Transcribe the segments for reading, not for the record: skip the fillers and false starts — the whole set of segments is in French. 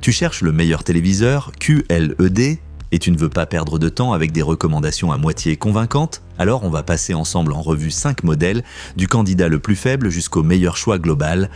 Tu cherches le meilleur téléviseur, QLED, et tu ne veux pas perdre de temps avec des recommandations à moitié convaincantes? Alors on va passer ensemble en revue 5 modèles, du candidat le plus faible jusqu'au meilleur choix global.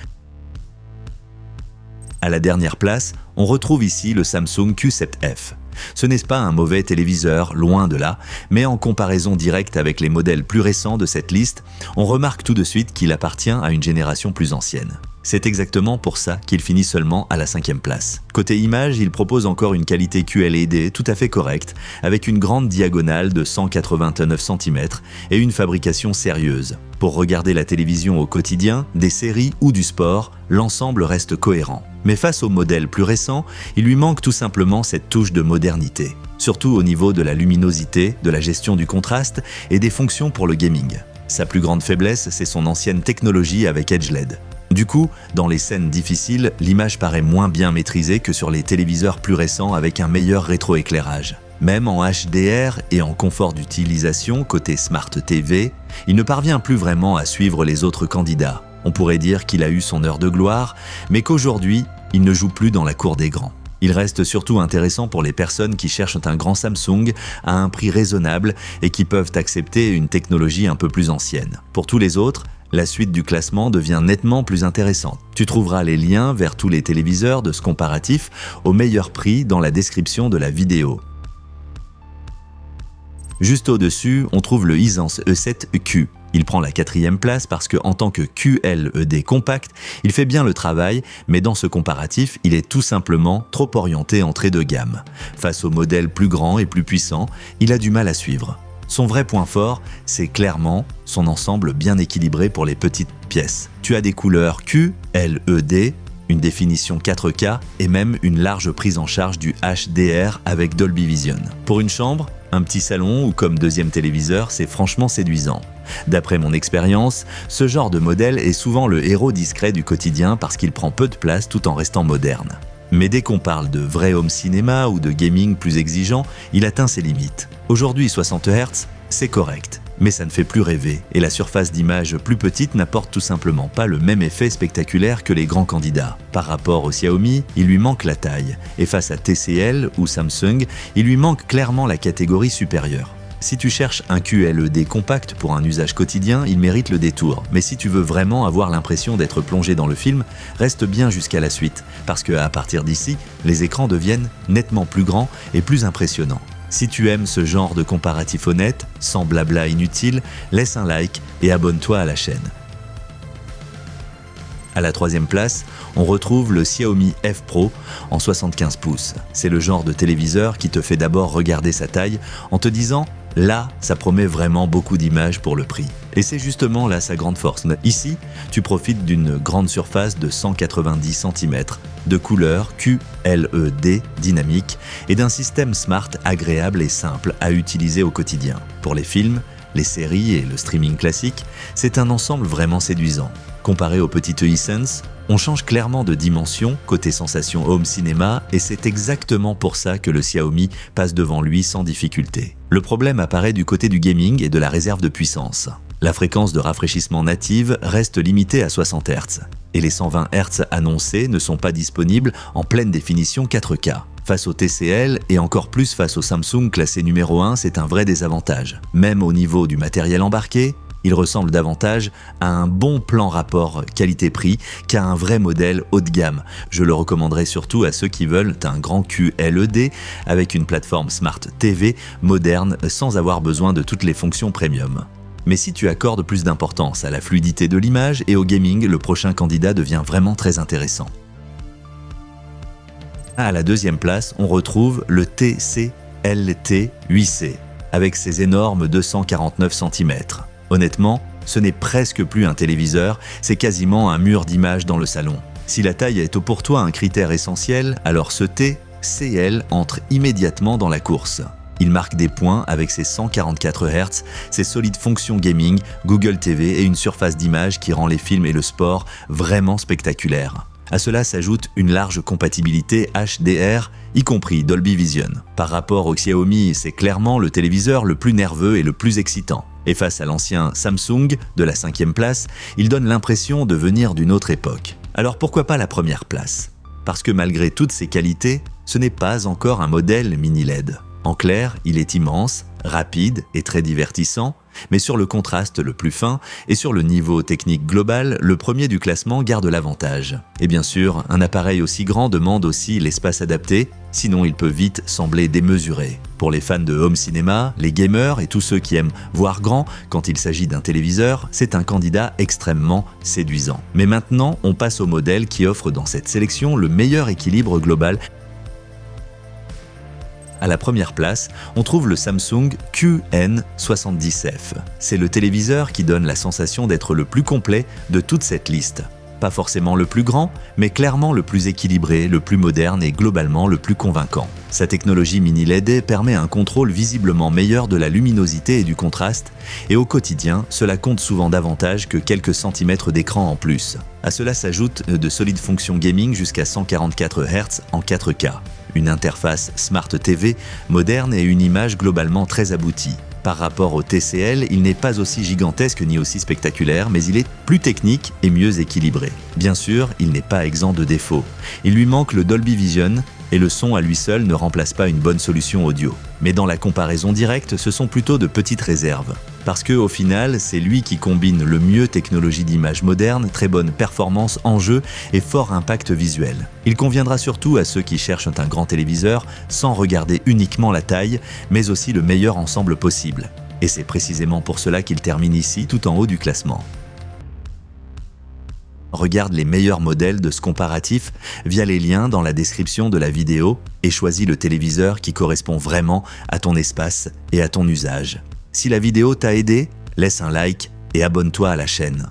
À la dernière place, on retrouve ici le Samsung Q7F. Ce n'est pas un mauvais téléviseur, loin de là, mais en comparaison directe avec les modèles plus récents de cette liste, on remarque tout de suite qu'il appartient à une génération plus ancienne. C'est exactement pour ça qu'il finit seulement à la 5e place. Côté image, il propose encore une qualité QLED tout à fait correcte, avec une grande diagonale de 189 cm et une fabrication sérieuse. Pour regarder la télévision au quotidien, des séries ou du sport, l'ensemble reste cohérent. Mais face aux modèles plus récents, il lui manque tout simplement cette touche de modernité, surtout au niveau de la luminosité, de la gestion du contraste et des fonctions pour le gaming. Sa plus grande faiblesse, c'est son ancienne technologie avec Edge LED. Du coup, dans les scènes difficiles, l'image paraît moins bien maîtrisée que sur les téléviseurs plus récents avec un meilleur rétroéclairage. Même en HDR et en confort d'utilisation côté Smart TV, il ne parvient plus vraiment à suivre les autres candidats. On pourrait dire qu'il a eu son heure de gloire, mais qu'aujourd'hui, il ne joue plus dans la cour des grands. Il reste surtout intéressant pour les personnes qui cherchent un grand Samsung à un prix raisonnable et qui peuvent accepter une technologie un peu plus ancienne. Pour tous les autres, la suite du classement devient nettement plus intéressante. Tu trouveras les liens vers tous les téléviseurs de ce comparatif au meilleur prix dans la description de la vidéo. Juste au-dessus, on trouve le Hisense E7Q. Il prend la 4e place parce que en tant que QLED compact, il fait bien le travail, mais dans ce comparatif, il est tout simplement trop orienté entrée de gamme. Face aux modèles plus grands et plus puissants, il a du mal à suivre. Son vrai point fort, c'est clairement son ensemble bien équilibré pour les petites pièces. Tu as des couleurs QLED, une définition 4K et même une large prise en charge du HDR avec Dolby Vision. Pour une chambre, un petit salon ou comme deuxième téléviseur, c'est franchement séduisant. D'après mon expérience, ce genre de modèle est souvent le héros discret du quotidien parce qu'il prend peu de place tout en restant moderne. Mais dès qu'on parle de vrai home cinéma ou de gaming plus exigeant, il atteint ses limites. Aujourd'hui 60 Hz, c'est correct, mais ça ne fait plus rêver et la surface d'image plus petite n'apporte tout simplement pas le même effet spectaculaire que les grands candidats. Par rapport au Xiaomi, il lui manque la taille et face à TCL ou Samsung, il lui manque clairement la catégorie supérieure. Si tu cherches un QLED compact pour un usage quotidien, il mérite le détour. Mais si tu veux vraiment avoir l'impression d'être plongé dans le film, reste bien jusqu'à la suite, parce qu'à partir d'ici, les écrans deviennent nettement plus grands et plus impressionnants. Si tu aimes ce genre de comparatif honnête, sans blabla inutile, laisse un like et abonne-toi à la chaîne. À la 3e place, on retrouve le Xiaomi F Pro en 75 pouces. C'est le genre de téléviseur qui te fait d'abord regarder sa taille en te disant « là, ça promet vraiment beaucoup d'images pour le prix ». Et c'est justement là sa grande force. Ici, tu profites d'une grande surface de 190 cm, de couleurs QLED dynamique et d'un système smart agréable et simple à utiliser au quotidien. Pour les films, les séries et le streaming classique, c'est un ensemble vraiment séduisant. Comparé au petit Hisense, on change clairement de dimension côté sensation home cinéma et c'est exactement pour ça que le Xiaomi passe devant lui sans difficulté. Le problème apparaît du côté du gaming et de la réserve de puissance. La fréquence de rafraîchissement native reste limitée à 60 Hz et les 120 Hz annoncés ne sont pas disponibles en pleine définition 4K. Face au TCL et encore plus face au Samsung classé numéro 1, c'est un vrai désavantage. Même au niveau du matériel embarqué, il ressemble davantage à un bon plan rapport qualité-prix qu'à un vrai modèle haut de gamme. Je le recommanderais surtout à ceux qui veulent un grand QLED avec une plateforme Smart TV moderne sans avoir besoin de toutes les fonctions premium. Mais si tu accordes plus d'importance à la fluidité de l'image et au gaming, le prochain candidat devient vraiment très intéressant. À la 2e place, on retrouve le TCL-T 8C avec ses énormes 249 cm. Honnêtement, ce n'est presque plus un téléviseur, c'est quasiment un mur d'image dans le salon. Si la taille est pour toi un critère essentiel, alors ce TCL entre immédiatement dans la course. Il marque des points avec ses 144 Hz, ses solides fonctions gaming, Google TV et une surface d'image qui rend les films et le sport vraiment spectaculaires. À cela s'ajoute une large compatibilité HDR, y compris Dolby Vision. Par rapport au Xiaomi, c'est clairement le téléviseur le plus nerveux et le plus excitant. Et face à l'ancien Samsung de la 5e place, il donne l'impression de venir d'une autre époque. Alors pourquoi pas la 1re place ? Parce que malgré toutes ses qualités, ce n'est pas encore un modèle mini LED. En clair, il est immense, rapide et très divertissant, mais sur le contraste le plus fin et sur le niveau technique global, le premier du classement garde l'avantage. Et bien sûr, un appareil aussi grand demande aussi l'espace adapté, sinon il peut vite sembler démesuré. Pour les fans de home cinéma, les gamers et tous ceux qui aiment voir grand quand il s'agit d'un téléviseur, c'est un candidat extrêmement séduisant. Mais maintenant, on passe au modèle qui offre dans cette sélection le meilleur équilibre global. À la première place, on trouve le Samsung QN70F. C'est le téléviseur qui donne la sensation d'être le plus complet de toute cette liste. Pas forcément le plus grand, mais clairement le plus équilibré, le plus moderne et globalement le plus convaincant. Sa technologie mini LED permet un contrôle visiblement meilleur de la luminosité et du contraste, et au quotidien, cela compte souvent davantage que quelques centimètres d'écran en plus. À cela s'ajoutent de solides fonctions gaming jusqu'à 144 Hz en 4K. Une interface Smart TV moderne et une image globalement très aboutie. Par rapport au TCL, il n'est pas aussi gigantesque ni aussi spectaculaire, mais il est plus technique et mieux équilibré. Bien sûr, il n'est pas exempt de défauts. Il lui manque le Dolby Vision, et le son à lui seul ne remplace pas une bonne solution audio. Mais dans la comparaison directe, ce sont plutôt de petites réserves. Parce que, au final, c'est lui qui combine le mieux technologie d'image moderne, très bonne performance en jeu et fort impact visuel. Il conviendra surtout à ceux qui cherchent un grand téléviseur sans regarder uniquement la taille, mais aussi le meilleur ensemble possible. Et c'est précisément pour cela qu'il termine ici, tout en haut du classement. Regarde les meilleurs modèles de ce comparatif via les liens dans la description de la vidéo et choisis le téléviseur qui correspond vraiment à ton espace et à ton usage. Si la vidéo t'a aidé, laisse un like et abonne-toi à la chaîne.